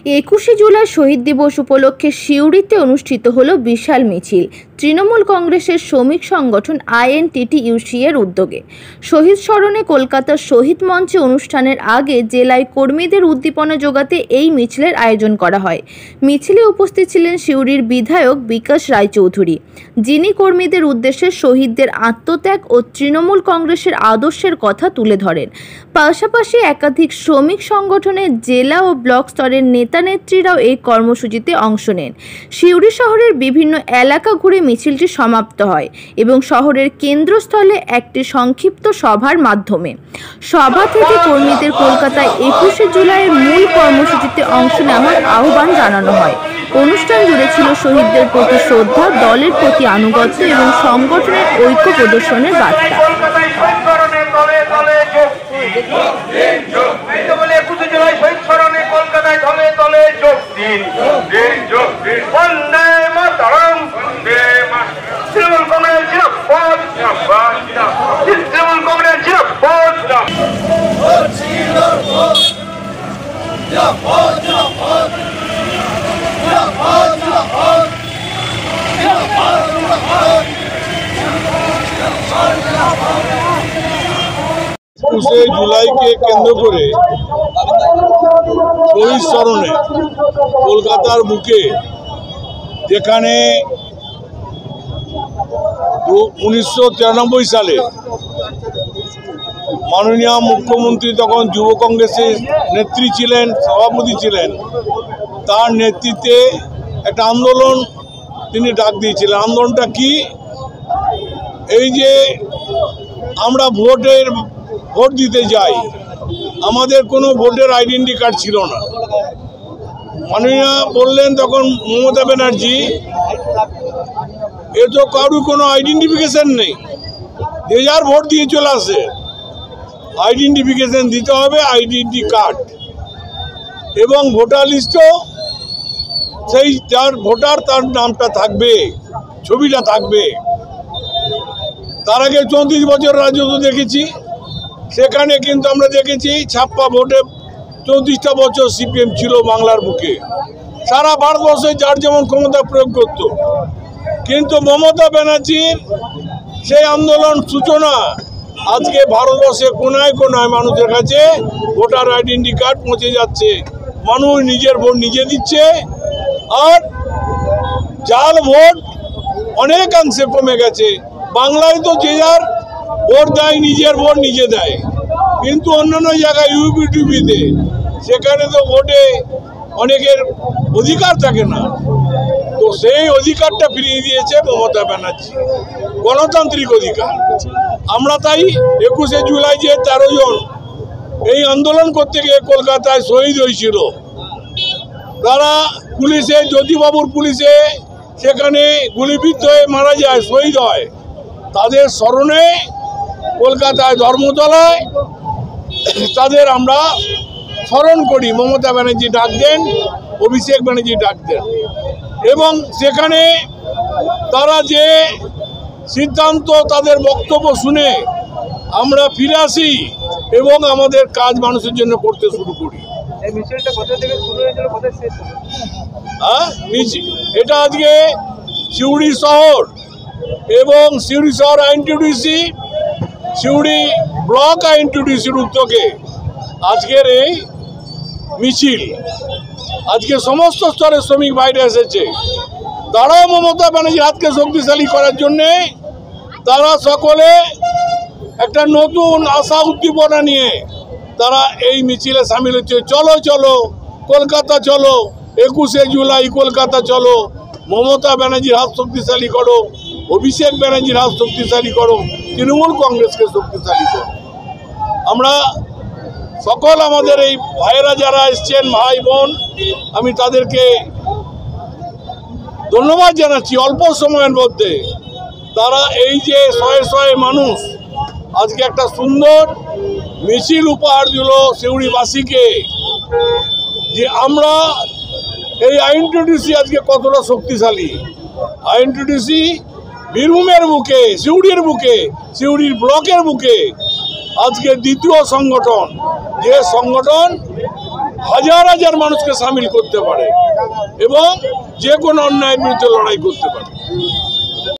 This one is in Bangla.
21শে জুলাই শহীদ দিবস উপলক্ষে সিউড়িতে অনুষ্ঠিত হলো বিশাল মিছিল। তৃণমূল কংগ্রেসের শ্রমিক সংগঠন INTTUC এর উদ্যোগে শহীদ স্মরণে কলকাতার শহীদ মঞ্চে অনুষ্ঠানের আগে জেলায় কর্মীদের উদ্দীপনা যোগাতে এই মিছিলের আয়োজন করা হয়। মিছিলে উপস্থিত ছিলেন সিউড়ির বিধায়ক বিকাশ রায়চৌধুরী, যিনি কর্মীদের উদ্দেশ্যে শহীদদের আত্মত্যাগ ও তৃণমূল কংগ্রেসের আদর্শের কথা তুলে ধরেন। পাশাপাশি একাধিক শ্রমিক সংগঠনের জেলা ও ব্লক স্তরের নেতা নেত্রীরাও এই কর্মসূচিতে অংশ নেন। সিউড়ি শহরের বিভিন্ন এলাকা ঘুরে মিছিলটি সমাপ্ত হয় এবং শহরের কেন্দ্রস্থলে একটি সংক্ষিপ্ত সভার মাধ্যমে সভা থেকে কর্মীদের কলকাতায় 21শে জুলাইয়ের মূল কর্মসূচিতে অংশ নেওয়ার আহ্বান জানানো হয়। অনুষ্ঠান জুড়ে ছিল শহীদদের প্রতি শ্রদ্ধা, দলের প্রতি আনুগত্য এবং সংগঠনের ঐক্য প্রদর্শনের বার্তা। জুলাইকে কেন্দ্র করে শহীদ স্মরণে কলকাতার বুকে, যেখানে 1993 সালে মাননীয় মুখ্যমন্ত্রী তখন যুব কংগ্রেসের নেত্রী ছিলেন, সভাপতি ছিলেন, তার নেতৃত্বে একটা আন্দোলন তিনি ডাক দিয়েছিলেন। আন্দোলনটা কি? এই যে আমরা ভোট দিতে যাই, আমাদের কোনো ভোটার আইডেন্টি কার্ড ছিল না। মাননীয় বললেন তখন মমতা ব্যানার্জি, এ তো কারোর কোনো আইডেন্টিফিকেশন নেই, যে যার ভোট দিয়ে চলে আসে, আইডেন্টিফিকেশন দিতে হবে, আইডেন্টি কার্ড এবং ভোটার লিস্টও সেই যার ভোটার তার নামটা থাকবে, ছবিটা থাকবে। তার আগে 34 বছর রাজত্ব দেখেছি, সেখানে কিন্তু আমরা দেখেছি ছাপ্পা ভোটে 34টা বছর CPM ছিল বাংলার বুকে। সারা ভারতবর্ষে যার যেমন ক্ষমতা প্রয়োগ করত, কিন্তু মমতা ব্যানার্জির সেই আন্দোলন সূচনা আজকে ভারতবর্ষে কোনায় কোনায় মানুষের কাছে ভোটার আইডেন্টি কার্ড পৌঁছে যাচ্ছে। মানুষ নিজের ভোট নিজে দিচ্ছে, আর জাল ভোট অনেকাংশে কমে গেছে। বাংলায় তো যে যার ভোট দেয়, নিজের ভোট নিজে দেয়, কিন্তু অন্যান্য জায়গায় UP-টুপিতে সেখানে তো ভোটে অনেকের অধিকার থাকে না। তো সেই অধিকারটা ফিরিয়ে দিয়েছে মমতা ব্যানার্জি, গণতান্ত্রিক অধিকার। আমরা তাই 21শে জুলাই যে 13 জন এই আন্দোলন করতে গিয়ে কলকাতায় শহীদ হয়েছিল, তারা পুলিশে, জ্যোতিবাবুর পুলিশে সেখানে গুলিবিদ্ধ হয়ে মারা যায়, শহীদ হয়, তাদের স্মরণে কলকাতায় ধর্মতলায় তাদের আমরা স্মরণ করি। মমতা ব্যানার্জি ডাক দেন, অভিষেক ব্যানার্জি ডাক দেন, এবং সেখানে তারা যে সিদ্ধান্ত, তাদের বক্তব্য শুনে আমরা ফিরে আসি এবং আমাদের কাজ মানুষের জন্য করতে শুরু করি। এটা আজকে সিউড়ি শহর এবং সিউড়ি শহর INTTUC, সিউড়ি ব্লক INTTUCর উদ্যোগে আজকের এই মিছিল। আজকে সমস্ত স্তরের শ্রমিক বাইরে এসেছে, তারাও মমতা ব্যানার্জির হাতকে শক্তিশালী করার জন্যে তারা সকলে একটা নতুন আশা উদ্দীপনা নিয়ে তারা এই মিছিলে সামিল হচ্ছে। চলো চলো কলকাতা চলো, 21শে জুলাই কলকাতা চলো, মমতা ব্যানার্জির হাত শক্তিশালী করো, অভিষেক ব্যানার্জির হাত শক্তিশালী করো, তৃণমূল কংগ্রেসকে শক্তিশালী করো। আমরা সকল আমাদের এই ভাইয়েরা যারা এসছেন, ভাই বোন, আমি তাদেরকে ধন্যবাদ জানাচ্ছি। অল্প সময়ের মধ্যে তারা এই যে শয়ে শয়ে মানুষ আজকে একটা সুন্দর মিছিল উপহার দিল সিউড়িবাসীকে, যে আমরা এই INTTUC আজকে কতটা শক্তিশালী। INTTUC বীরভূমের বুকে, সিউড়ির বুকে, সিউড়ির ব্লকের বুকে আজকে দ্বিতীয় সংগঠন, যে সংগঠন হাজার হাজার মানুষকে সামিল করতে পারে এবং যে কোনো অন্যায়ের বিরুদ্ধে লড়াই করতে পারে।